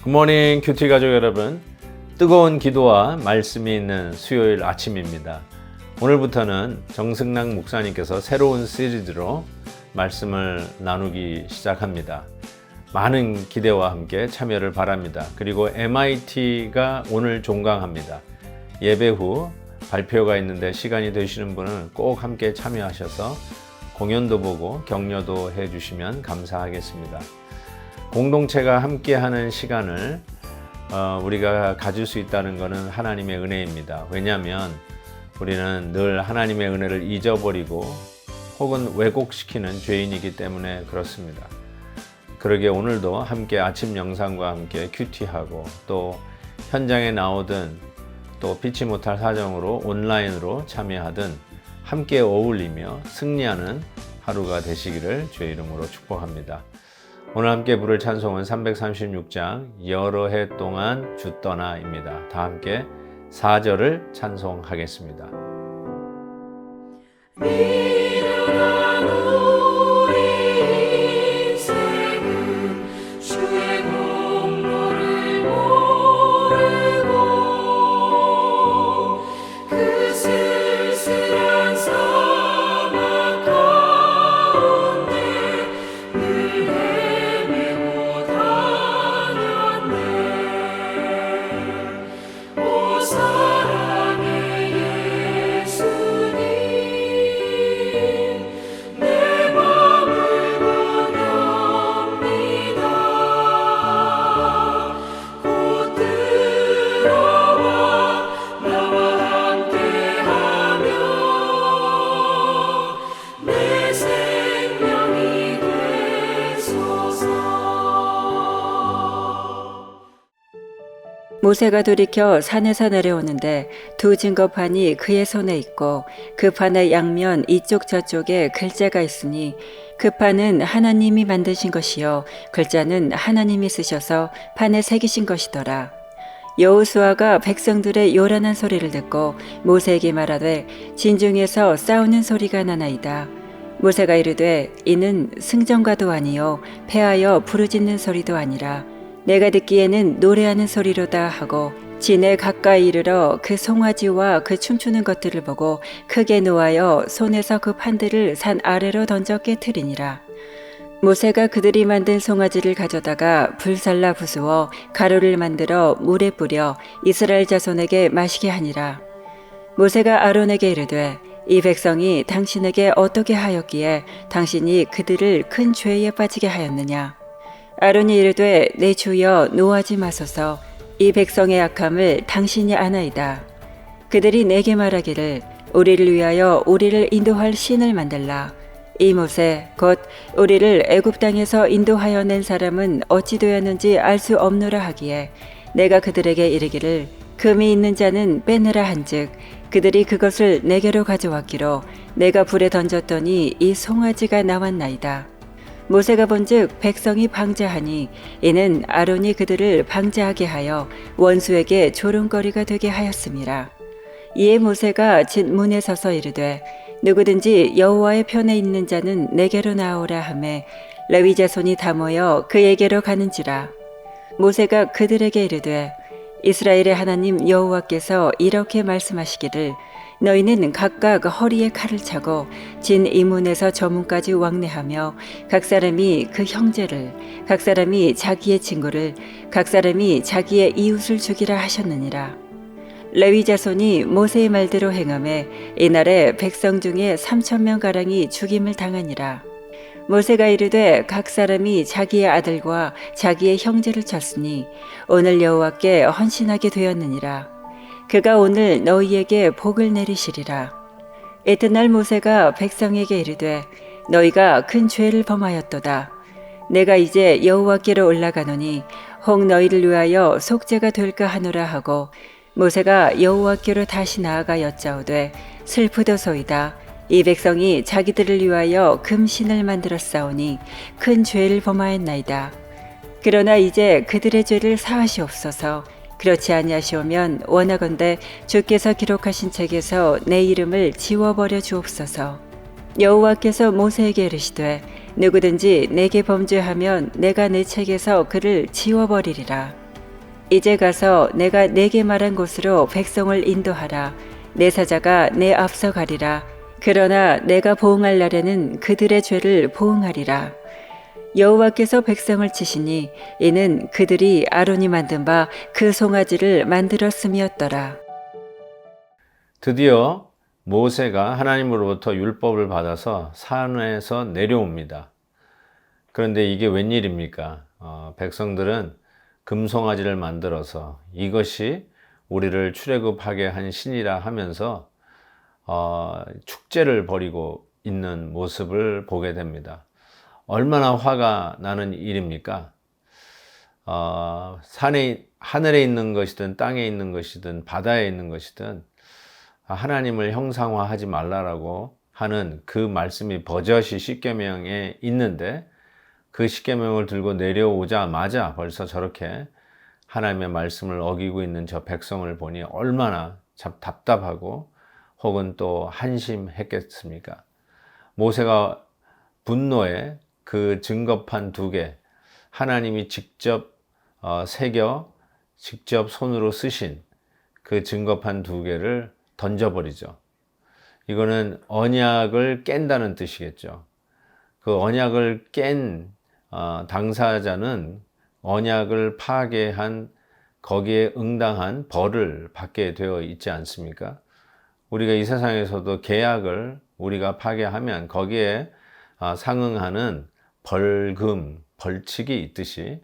굿모닝 큐티 가족 여러분, 뜨거운 기도와 말씀이 있는 수요일 아침입니다. 오늘부터는 정승락 목사님께서 새로운 시리즈로 말씀을 나누기 시작합니다. 많은 기대와 함께 참여를 바랍니다. 그리고 MIT가 오늘 종강합니다. 예배 후 발표가 있는데 시간이 되시는 분은 꼭 함께 참여하셔서 공연도 보고 격려도 해주시면 감사하겠습니다. 공동체가 함께하는 시간을 우리가 가질 수 있다는 것은 하나님의 은혜입니다. 왜냐하면 우리는 늘 하나님의 은혜를 잊어버리고 혹은 왜곡시키는 죄인이기 때문에 그렇습니다. 그러기에 오늘도 함께 아침 영상과 함께 큐티하고 또 현장에 나오든 또 피치 못할 사정으로 온라인으로 참여하든 함께 어울리며 승리하는 하루가 되시기를 주의 이름으로 축복합니다. 오늘 함께 부를 찬송은 336장 여러 해 동안 주 떠나입니다. 다 함께 4절을 찬송하겠습니다. 미련한 우리 인생은 주의 공로를 모르고 그 쓸쓸한 사막 가운데 늘 헤매고 다녔네. 오 사랑의 예수님, 내 맘을 원합니다. 곧 들어와 나와 함께하며 내 생명이 되소서. 모세가 돌이켜 산에서 내려오는데 두 증거판이 그의 손에 있고 그 판의 양면 이쪽 저쪽에 글자가 있으니 그 판은 하나님이 만드신 것이요 글자는 하나님이 쓰셔서 판에 새기신 것이더라. 여호수아가 백성들의 요란한 소리를 듣고 모세에게 말하되 진중에서 싸우는 소리가 나나이다. 모세가 이르되 이는 승전과도 아니요 패하여 부르짖는 소리도 아니라 내가 듣기에는 노래하는 소리로다 하고 진에 가까이 이르러 그 송아지와 그 춤추는 것들을 보고 크게 노하여 손에서 그 판들을 산 아래로 던져 깨트리니라. 모세가 그들이 만든 송아지를 가져다가 불살라 부수어 가루를 만들어 물에 뿌려 이스라엘 자손에게 마시게 하니라. 모세가 아론에게 이르되 이 백성이 당신에게 어떻게 하였기에 당신이 그들을 큰 죄에 빠지게 하였느냐. 아론이 이르되 내 주여 노하지 마소서. 이 백성의 악함을 당신이 아나이다. 그들이 내게 말하기를 우리를 위하여 우리를 인도할 신을 만들라. 이 모세 곧 우리를 애굽 땅에서 인도하여 낸 사람은 어찌 되었는지 알 수 없노라 하기에 내가 그들에게 이르기를 금이 있는 자는 빼내라 한즉 그들이 그것을 내게로 가져왔기로 내가 불에 던졌더니 이 송아지가 나왔나이다. 모세가 본즉 백성이 방자하니 이는 아론이 그들을 방자하게 하여 원수에게 조롱거리가 되게 하였음이라. 이에 모세가 진 문에 서서 이르되 누구든지 여호와의 편에 있는 자는 내게로 나오라 하매 레위 자손이 다 모여 그에게로 가는지라. 모세가 그들에게 이르되 이스라엘의 하나님 여호와께서 이렇게 말씀하시기를 너희는 각각 허리에 칼을 차고 진 이문에서 저 문까지 왕래하며 각 사람이 그 형제를 각 사람이 자기의 친구를 각 사람이 자기의 이웃을 죽이라 하셨느니라. 레위 자손이 모세의 말대로 행하매 이날에 백성 중에 3,000명가량이 죽임을 당하니라. 모세가 이르되 각 사람이 자기의 아들과 자기의 형제를 쳤으니 오늘 여호와께 헌신하게 되었느니라. 그가 오늘 너희에게 복을 내리시리라. 이튿날 모세가 백성에게 이르되 너희가 큰 죄를 범하였도다. 내가 이제 여호와께로 올라가노니 혹 너희를 위하여 속죄가 될까 하노라 하고 모세가 여호와께로 다시 나아가 여짜오되 슬프도소이다. 이 백성이 자기들을 위하여 금신을 만들어 싸우니 큰 죄를 범하였나이다. 그러나 이제 그들의 죄를 사하시옵소서. 그렇지 아니하시오면 원하건대 주께서 기록하신 책에서 내 이름을 지워버려 주옵소서. 여호와께서 모세에게 이르시되 누구든지 내게 범죄하면 내가 내 책에서 그를 지워버리리라. 이제 가서 내가 내게 말한 곳으로 백성을 인도하라. 내 사자가 내 앞서 가리라. 그러나 내가 보응할 날에는 그들의 죄를 보응하리라. 여호와께서 백성을 치시니 이는 그들이 아론이 만든 바 그 송아지를 만들었음이었더라. 드디어 모세가 하나님으로부터 율법을 받아서 산에서 내려옵니다. 그런데 이게 웬일입니까? 백성들은 금송아지를 만들어서 이것이 우리를 출애굽하게 한 신이라 하면서 축제를 벌이고 있는 모습을 보게 됩니다. 얼마나 화가 나는 일입니까? 하늘에 있는 것이든 땅에 있는 것이든 바다에 있는 것이든 하나님을 형상화하지 말라라고 하는 그 말씀이 버젓이 십계명에 있는데 그 십계명을 들고 내려오자마자 벌써 저렇게 하나님의 말씀을 어기고 있는 저 백성을 보니 얼마나 참 답답하고 혹은 또 한심했겠습니까? 모세가 분노에 그 증거판 2개, 하나님이 직접 새겨 직접 손으로 쓰신 그 증거판 2개를 던져버리죠. 이거는 언약을 깬다는 뜻이겠죠. 그 언약을 깬 당사자는 언약을 파괴한 거기에 응당한 벌을 받게 되어 있지 않습니까? 우리가 이 세상에서도 계약을 우리가 파괴하면 거기에 상응하는 벌금, 벌칙이 있듯이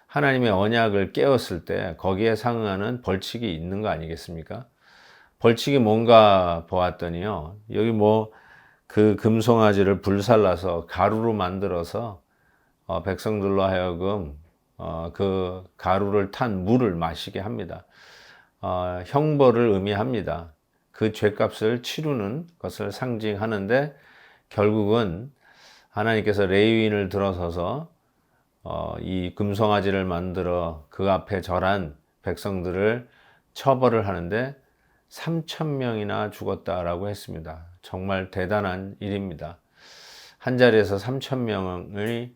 하나님의 언약을 깨었을 때 거기에 상응하는 벌칙이 있는 거 아니겠습니까? 벌칙이 뭔가 보았더니요. 여기 그 금송아지를 불살라서 가루로 만들어서 백성들로 하여금 그 가루를 탄 물을 마시게 합니다. 형벌을 의미합니다. 그 죄값을 치르는 것을 상징하는데 결국은 하나님께서 레위인을 들어서서 이 금송아지를 만들어 그 앞에 절한 백성들을 처벌을 하는데 3,000명이나 죽었다라고 했습니다. 정말 대단한 일입니다. 한 자리에서 3,000명이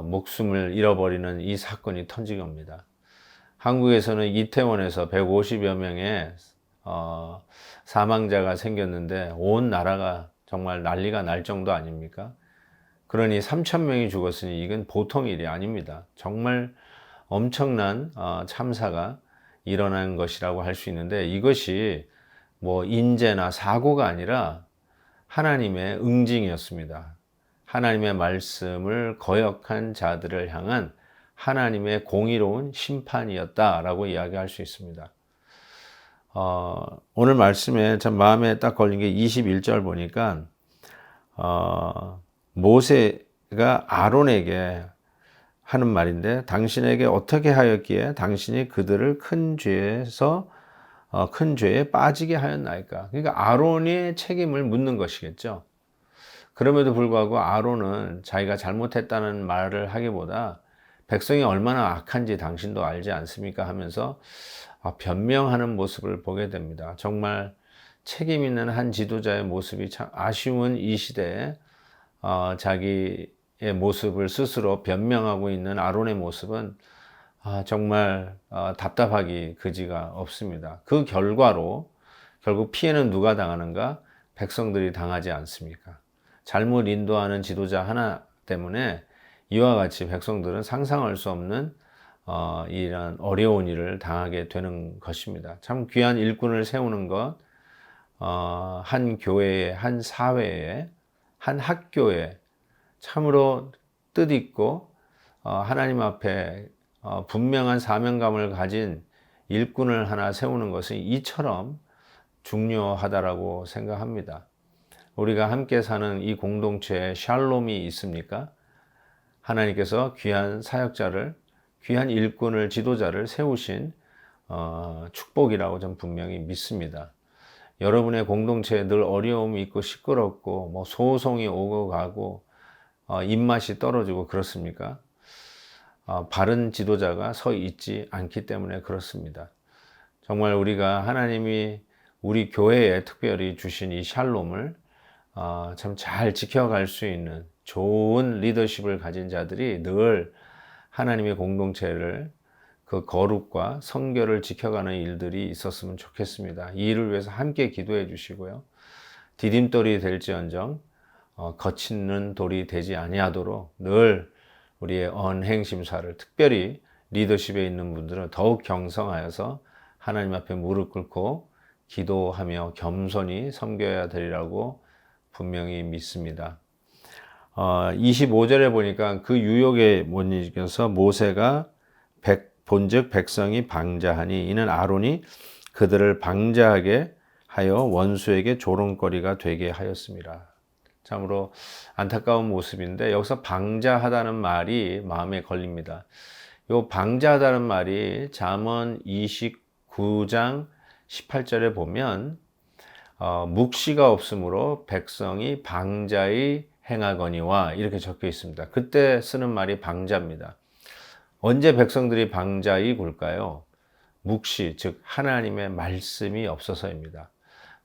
목숨을 잃어버리는 이 사건이 터진 겁니다. 한국에서는 이태원에서 150여 명의 사망자가 생겼는데 온 나라가 정말 난리가 날 정도 아닙니까? 그러니 3,000명이 죽었으니 이건 보통 일이 아닙니다. 정말 엄청난 참사가 일어난 것이라고 할 수 있는데 이것이 인재나 사고가 아니라 하나님의 응징이었습니다. 하나님의 말씀을 거역한 자들을 향한 하나님의 공의로운 심판이었다라고 이야기할 수 있습니다. 오늘 말씀에 참 마음에 딱 걸린 게 21절 보니까 모세가 아론에게 하는 말인데 당신에게 어떻게 하였기에 당신이 그들을 큰 죄에 빠지게 하였나이까. 그러니까 아론의 책임을 묻는 것이겠죠. 그럼에도 불구하고 아론은 자기가 잘못했다는 말을 하기보다 백성이 얼마나 악한지 당신도 알지 않습니까 하면서 변명하는 모습을 보게 됩니다. 정말 책임 있는 한 지도자의 모습이 참 아쉬운 이 시대에 자기의 모습을 스스로 변명하고 있는 아론의 모습은 정말 답답하기 그지가 없습니다. 그 결과로 결국 피해는 누가 당하는가? 백성들이 당하지 않습니까? 잘못 인도하는 지도자 하나 때문에 이와 같이 백성들은 상상할 수 없는 이런 어려운 일을 당하게 되는 것입니다. 참 귀한 일꾼을 세우는 것, 한 교회에, 한 사회에, 한 학교에 참으로 뜻있고 하나님 앞에 분명한 사명감을 가진 일꾼을 하나 세우는 것은 이처럼 중요하다라고 생각합니다. 우리가 함께 사는 이 공동체에 샬롬이 있습니까? 하나님께서 귀한 사역자를, 귀한 일꾼을, 지도자를 세우신 축복이라고 저는 분명히 믿습니다. 여러분의 공동체에 늘 어려움이 있고 시끄럽고 뭐 소송이 오고 가고 입맛이 떨어지고 그렇습니까? 바른 지도자가 서 있지 않기 때문에 그렇습니다. 정말 우리가 하나님이 우리 교회에 특별히 주신 이 샬롬을 참 잘 지켜갈 수 있는 좋은 리더십을 가진 자들이 늘 하나님의 공동체를 그 거룩과 성결을 지켜가는 일들이 있었으면 좋겠습니다. 이 일을 위해서 함께 기도해 주시고요. 디딤돌이 될지언정 거치는 돌이 되지 아니하도록 늘 우리의 언행 심사를, 특별히 리더십에 있는 분들은 더욱 경성하여서 하나님 앞에 무릎 꿇고 기도하며 겸손히 섬겨야 되리라고 분명히 믿습니다. 25절에 보니까 그 유혹에 못 이겨서 모세가 본즉 백성이 방자하니 이는 아론이 그들을 방자하게 하여 원수에게 조롱거리가 되게 하였습니다. 참으로 안타까운 모습인데 여기서 방자하다는 말이 마음에 걸립니다. 이 방자하다는 말이 잠언 29장 18절에 보면 묵시가 없으므로 백성이 방자히 행하거니와 이렇게 적혀 있습니다. 그때 쓰는 말이 방자입니다. 언제 백성들이 방자히 굴까요? 묵시, 즉 하나님의 말씀이 없어서입니다.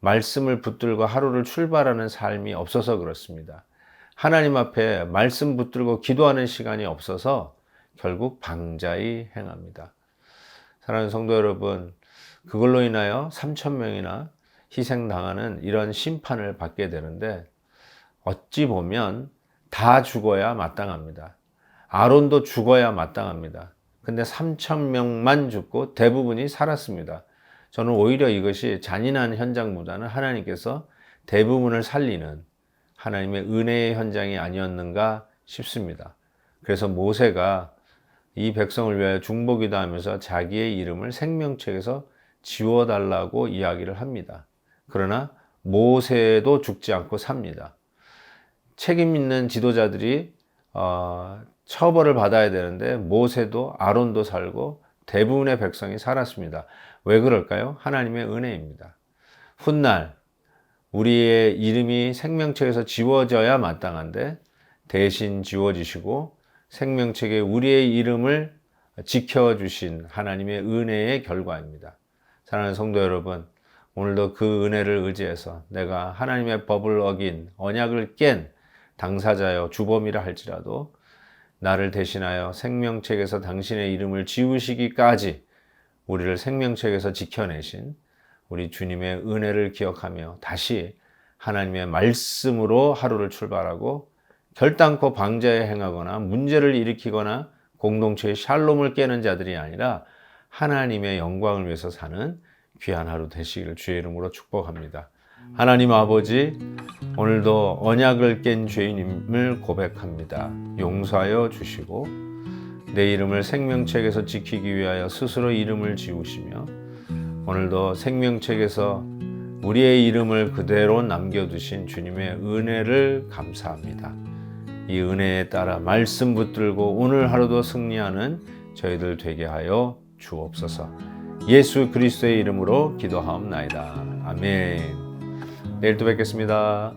말씀을 붙들고 하루를 출발하는 삶이 없어서 그렇습니다. 하나님 앞에 말씀 붙들고 기도하는 시간이 없어서 결국 방자히 행합니다. 사랑하는 성도 여러분, 그걸로 인하여 3,000명이나 희생당하는 이런 심판을 받게 되는데 어찌 보면 다 죽어야 마땅합니다. 아론도 죽어야 마땅합니다. 근데 3,000명만 죽고 대부분이 살았습니다. 저는 오히려 이것이 잔인한 현장보다는 하나님께서 대부분을 살리는 하나님의 은혜의 현장이 아니었는가 싶습니다. 그래서 모세가 이 백성을 위하여 중보기도 하면서 자기의 이름을 생명책에서 지워달라고 이야기를 합니다. 그러나 모세도 죽지 않고 삽니다. 책임 있는 지도자들이 처벌을 받아야 되는데 모세도 아론도 살고 대부분의 백성이 살았습니다. 왜 그럴까요? 하나님의 은혜입니다. 훗날 우리의 이름이 생명책에서 지워져야 마땅한데 대신 지워지시고 생명책에 우리의 이름을 지켜주신 하나님의 은혜의 결과입니다. 사랑하는 성도 여러분, 오늘도 그 은혜를 의지해서 내가 하나님의 법을 어긴 언약을 깬 당사자여 주범이라 할지라도 나를 대신하여 생명책에서 당신의 이름을 지우시기까지 우리를 생명책에서 지켜내신 우리 주님의 은혜를 기억하며 다시 하나님의 말씀으로 하루를 출발하고 결단코 방자에 행하거나 문제를 일으키거나 공동체의 샬롬을 깨는 자들이 아니라 하나님의 영광을 위해서 사는 귀한 하루 되시기를 주의 이름으로 축복합니다. 하나님 아버지, 오늘도 언약을 깬 죄인임을 고백합니다. 용서하여 주시고 내 이름을 생명책에서 지키기 위하여 스스로 이름을 지우시며 오늘도 생명책에서 우리의 이름을 그대로 남겨두신 주님의 은혜를 감사합니다. 이 은혜에 따라 말씀 붙들고 오늘 하루도 승리하는 저희들 되게 하여 주옵소서. 예수 그리스도의 이름으로 기도하옵나이다. 아멘. 내일 또 뵙겠습니다.